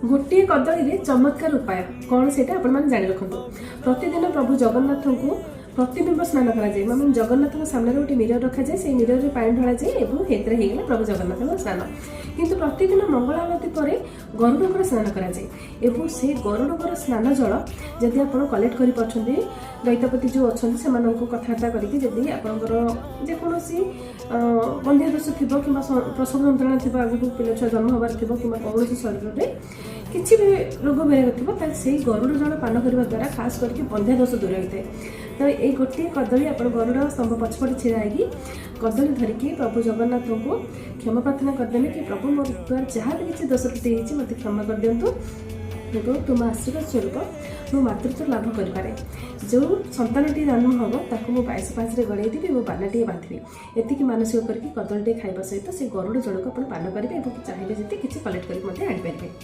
गोटे कदली चमत्कार उपाय कौन से आपने जाणी रखु। प्रतिदिन प्रभु जगन्नाथ को प्रतिबिंब स्नान कराए माने जगन्नाथ सामने गोटे मिरर रखा जाए से मिरर में पानी ढला जाए और होगा प्रभु जगन्नाथ स्नान। किंतु प्रतिदिन मंगल आरती पर गरुड़ स्नान कराए से गरुड़ स्नान जल जदि आप कलेक्ट कर दैत्यपति जो अच्छा से कथबार्ता करके आपंकर जेकोसी बंध्या दोष थी कि प्रसव जंत्रणा थी आगे पिला छुआ जन्म हबार थी कि कौन शरीर में किसी भी रोग बेराग थी से गरुड़ जल पान करने द्वारा खास करके बंध्या दोष दूर होता है। तो ये गोटे कदली आप गरुड़ स्तंभ पछपटे छिड़ा कदली धरिकी प्रभु जगन्नाथ को क्षमा प्रार्थना करदे कि प्रभु मोर द्वारा जहाँ भी किसी दोष त्रुटि मत क्षमा कर दिंतु एवं तुम आशीर्वाद स्वरूप मो मातृत्व लाभ करें। जो संतानटी जन्म हम ताको मो 22 पाँच गड़ेदेवी मो बानाटे बांधि एति मानसिक करके कदलीटे खाଇବା सहित से गरुड़ जल को पान करेंगे और चाहिए जी किसी कलेक्ट करके आनीपारे।